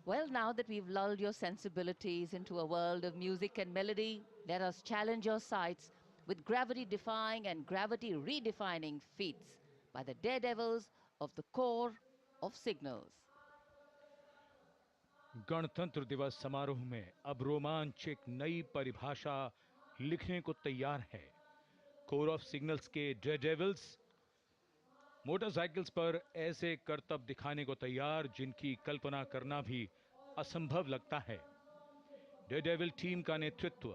Well, now that we've lulled your sensibilities into a world of music and melody, let us challenge your sights with gravity-defying and gravity-redefining feats by the daredevils of the Corps of Signals. गणतंत्र दिवस समारोह में अब रोमांच एक नई परिभाषा लिखने को तैयार है। कोर ऑफ सिग्नल्स के डेयरडेविल्स मोटरसाइकिल्स पर ऐसे करतब दिखाने को तैयार जिनकी कल्पना करना भी असंभव लगता है। डेयरडेविल टीम का नेतृत्व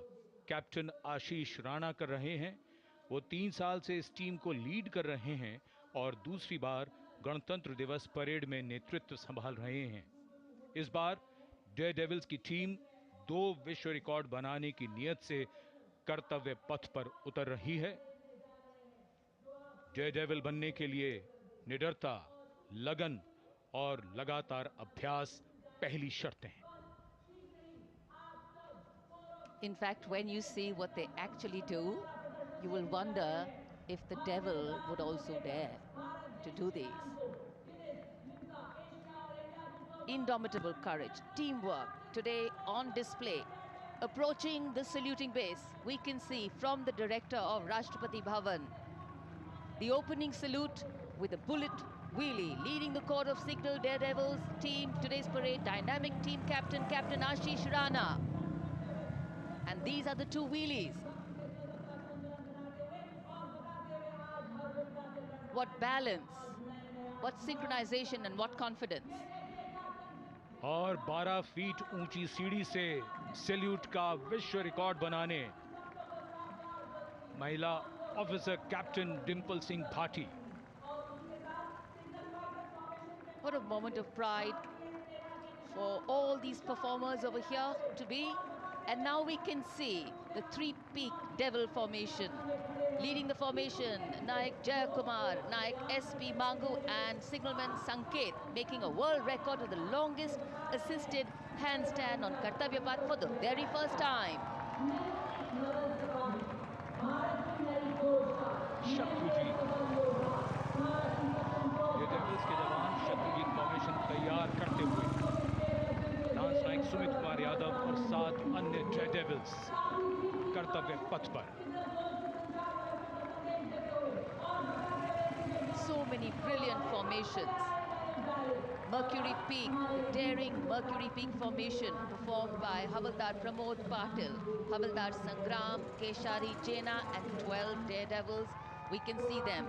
कैप्टन आशीष राणा कर रहे हैं। वो 3 साल से इस टीम को लीड कर रहे हैं और दूसरी बार गणतंत्र दिवस परेड में नेतृत्व संभाल रहे हैं। इस बार डेयरडेविल्स की टीम 2 विश्व रिकॉर्ड बनाने की नियत से कर्तव्य पथ पर उतर रही है। डेयरडेविल बनने के लिए निडरता, लगन और लगातार अभ्यास पहली शर्तें हैं। In fact, when you see what they actually do, you will wonder if the devil would also dare to do these. Indomitable courage, teamwork, today on display. Approaching the saluting base, we can see from the director of Rashtrapati Bhavan, the opening salute with a bullet wheelie, leading the Corps of Signal Daredevils team, today's parade, dynamic team captain, Captain Ashish Rana. And these are the 2 wheelies. What balance, what synchronization and what confidence. और 12 feet ऊंची सीढ़ी से salute का विश्व record बनाने महिला officer captain Dimple Singh Bhati. What a moment of pride for all these performers over here to be. And now we can see the 3-peak devil formation. Leading the formation, Naik Jayakumar, Naik SP Mangu and signalman Sanket, making a world record of the longest assisted handstand on Kartavya Path for the very first time. Shatrujeet, ये devils के जवान Shatrujeet formation तैयार करते हुए lance Naik Sumit Kumar Yadav और 7 अन्य Daredevils कर्तव्य पथ पर। So many brilliant formations. Mercury Peak, the daring Mercury Peak formation performed by Havaldar Pramod Patil, Havaldar Sangram, Keshari Jena and 12 daredevils. We can see them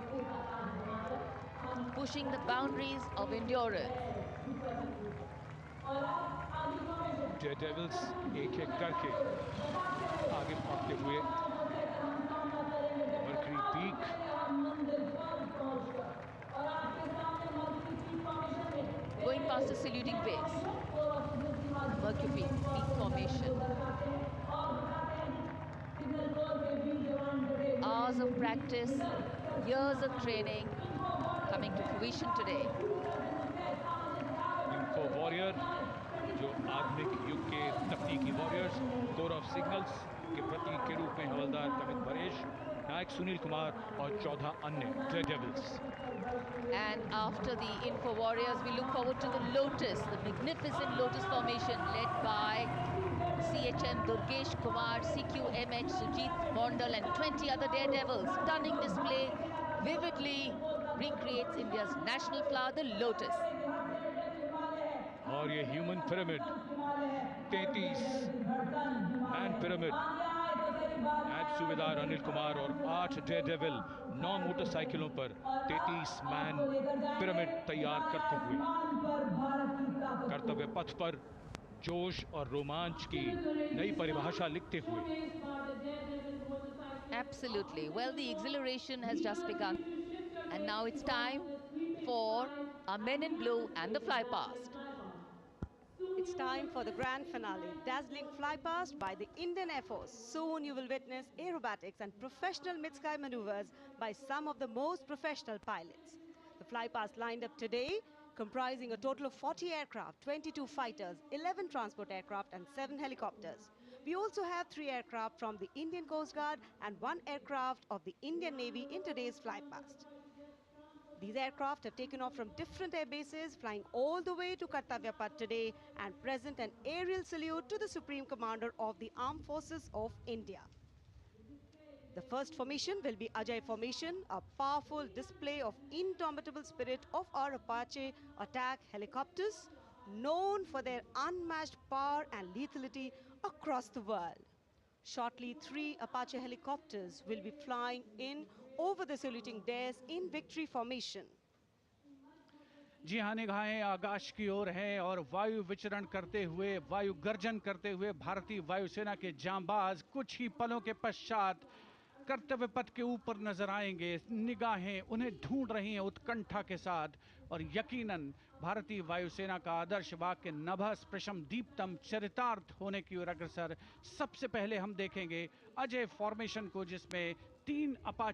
pushing the boundaries of endurance. Daredevils एक एक करके आगे बढ़ते हुए mercury peak, going past the saluting base, Mercury Peak formation. Hours of practice, years of training coming to fruition today. Info warrior, जो आधुनिक युग के तकनीकी वॉरियर्स, कोर ऑफ सिग्नल्स के प्रतीक के रूप में हवलदार कमित परेश, नायक सुनील कुमार और 14 अन्य Daredevils. And after the Info Warriors, we look forward to the Lotus, the magnificent Lotus formation led by CHN Durgesh Kumar, CQMH Sujit Mondal and 20 other daredevils. Stunning display vividly recreates India's national flower, the Lotus. और ये human pyramid 33 man pyramid, नायब सूबेदार अनिल कुमार और 8 Daredevil 9 मोटरसाइकिलों पर 33 man pyramid तैयार करते हुए कर्तव्य पथ पर जोश और रोमांच की नई परिभाषा लिखते हुए। Absolutely. Well, the exhilaration has just begun. And now it's time for our men in blue and the fly past. It's time for the grand finale, dazzling flypast by the Indian Air Force. Soon you will witness aerobatics and professional mid-sky maneuvers by some of the most professional pilots. The flypast lined up today, comprising a total of 40 aircraft, 22 fighters, 11 transport aircraft and 7 helicopters. We also have 3 aircraft from the Indian Coast Guard and 1 aircraft of the Indian Navy in today's flypast. These aircraft have taken off from different air bases, flying all the way to Kartavya Path today and present an aerial salute to the Supreme Commander of the Armed Forces of India. The first formation will be Ajay Formation, a powerful display of indomitable spirit of our Apache attack helicopters, known for their unmatched power and lethality across the world. Shortly, 3 Apache helicopters will be flying in over the saluting dais in victory formation. जी हाँ, निगाहें आकाश की ओर हैं और वायु विचरण करते हुए, वायु गर्जन करते हुए भारतीय वायुसेना के जांबाज कुछ ही पलों के पश्चात कर्तव्य पथ के ऊपर नजर आएंगे। निगाहें उन्हें ढूंढ रही हैं उत्कंठा के साथ और यकीनन भारतीय वायुसेना का आदर्श वाक्य नभः स्पृशम दीप्तम चरितार्थ होने की ओर अग्रसर। सबसे पहले हम देखेंगे अजय फॉर्मेशन को, जिसमें 3 अपाचे